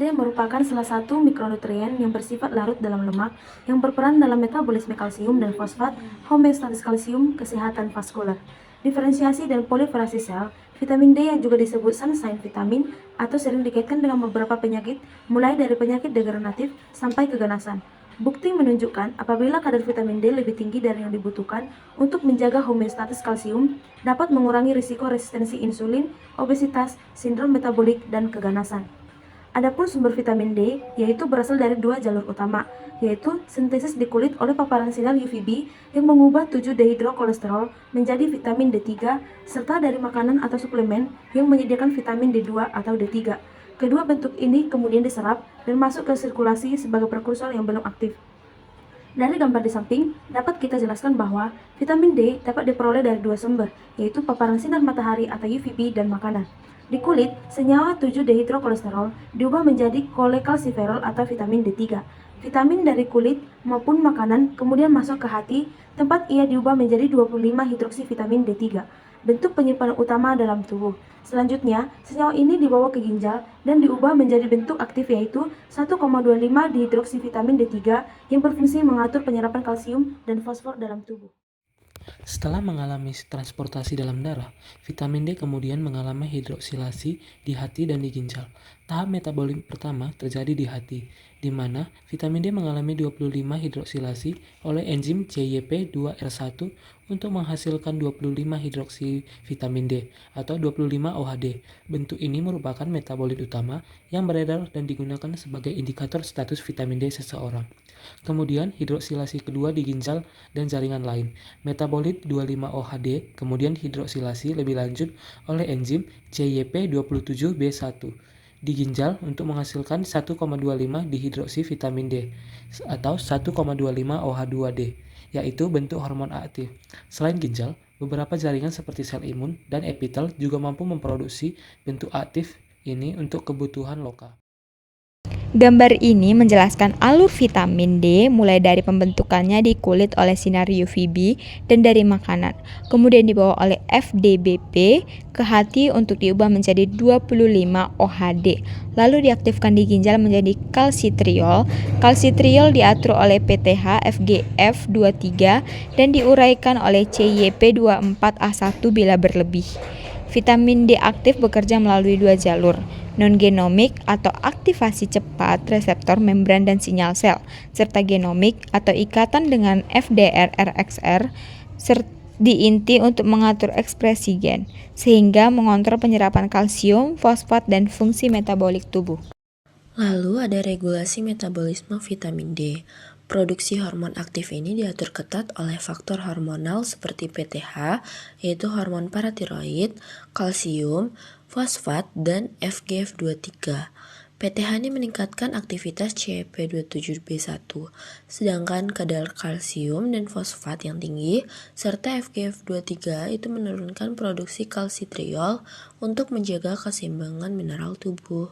D merupakan salah satu mikronutrien yang bersifat larut dalam lemak yang berperan dalam metabolisme kalsium dan fosfat, homeostatis kalsium, kesehatan vaskular, diferensiasi dan proliferasi sel. Vitamin D yang juga disebut sunshine vitamin atau sering dikaitkan dengan beberapa penyakit, mulai dari penyakit degeneratif sampai keganasan. Bukti menunjukkan apabila kadar vitamin D lebih tinggi dari yang dibutuhkan untuk menjaga homeostatis kalsium, dapat mengurangi risiko resistensi insulin, obesitas, sindrom metabolik, dan keganasan. Adapun sumber vitamin D yaitu berasal dari dua jalur utama, yaitu sintesis di kulit oleh paparan sinar UVB yang mengubah 7-dehidrokolesterol menjadi vitamin D3, serta dari makanan atau suplemen yang menyediakan vitamin D2 atau D3. Kedua bentuk ini kemudian diserap dan masuk ke sirkulasi sebagai prekursor yang belum aktif. Dari gambar di samping, dapat kita jelaskan bahwa vitamin D dapat diperoleh dari dua sumber, yaitu paparan sinar matahari atau UVB dan makanan. Di kulit, senyawa 7-dehidrokolesterol diubah menjadi kolekalsiferol atau vitamin D3. Vitamin dari kulit maupun makanan kemudian masuk ke hati, tempat ia diubah menjadi 25-hidroksivitamin D3, bentuk penyimpanan utama dalam tubuh. Selanjutnya, senyawa ini dibawa ke ginjal dan diubah menjadi bentuk aktif yaitu 1,25-dihidroksivitamin D3 yang berfungsi mengatur penyerapan kalsium dan fosfor dalam tubuh. Setelah mengalami transportasi dalam darah, vitamin D kemudian mengalami hidroksilasi di hati dan di ginjal. Tahap metabolik pertama terjadi di hati, di mana vitamin D mengalami 25 hidroksilasi oleh enzim CYP2R1 untuk menghasilkan 25 hidroksi vitamin D atau 25 OHD. Bentuk ini merupakan metabolit utama yang beredar dan digunakan sebagai indikator status vitamin D seseorang. Kemudian hidroksilasi kedua di ginjal dan jaringan lain. Metabolit 25-OHD kemudian hidroksilasi lebih lanjut oleh enzim CYP27B1 di ginjal untuk menghasilkan 1,25 dihidroksi vitamin D atau 1,25 OH2D, yaitu bentuk hormon aktif. Selain ginjal, beberapa jaringan seperti sel imun dan epitel juga mampu memproduksi bentuk aktif ini untuk kebutuhan lokal. Gambar ini menjelaskan alur vitamin D mulai dari pembentukannya di kulit oleh sinar UVB dan dari makanan, kemudian dibawa oleh FDBP ke hati untuk diubah menjadi 25 OHD, lalu diaktifkan di ginjal menjadi kalsitriol. Kalsitriol diatur oleh PTH FGF23 dan diuraikan oleh CYP24A1 bila berlebih. Vitamin D aktif bekerja melalui dua jalur, non-genomik atau aktivasi cepat reseptor membran dan sinyal sel, serta genomik atau ikatan dengan FDR-RXR di inti untuk mengatur ekspresi gen, sehingga mengontrol penyerapan kalsium, fosfat, dan fungsi metabolik tubuh. Lalu ada regulasi metabolisme vitamin D. Produksi hormon aktif ini diatur ketat oleh faktor hormonal seperti PTH, yaitu hormon paratiroid, kalsium, fosfat, dan FGF23. PTH ini meningkatkan aktivitas CYP27B1, sedangkan kadar kalsium dan fosfat yang tinggi, serta FGF23 itu menurunkan produksi kalsitriol untuk menjaga keseimbangan mineral tubuh.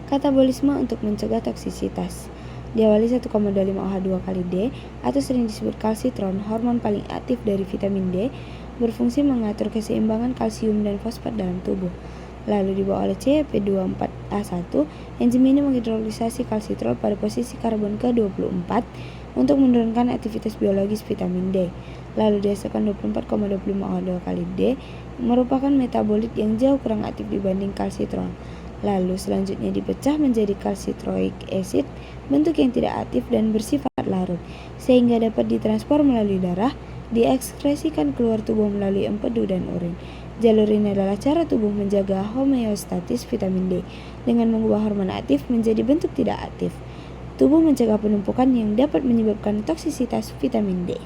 Katabolisme untuk mencegah toksisitas. Diawali 1,25 OH2 kali D atau sering disebut kalsitron, hormon paling aktif dari vitamin D, berfungsi mengatur keseimbangan kalsium dan fosfat dalam tubuh. Lalu dibawa oleh CYP24A1, enzim ini menghidrolisasi kalsitrol pada posisi karbon ke-24 untuk menurunkan aktivitas biologis vitamin D. Lalu dihasilkan 24,25 OH2 kali D, merupakan metabolit yang jauh kurang aktif dibanding kalsitron. Lalu selanjutnya dipecah menjadi kalsitroic acid, bentuk yang tidak aktif dan bersifat larut, sehingga dapat ditransfer melalui darah, diekskresikan keluar tubuh melalui empedu dan urin. Jalur ini adalah cara tubuh menjaga homeostatis vitamin D dengan mengubah hormon aktif menjadi bentuk tidak aktif. Tubuh mencegah penumpukan yang dapat menyebabkan toksisitas vitamin D.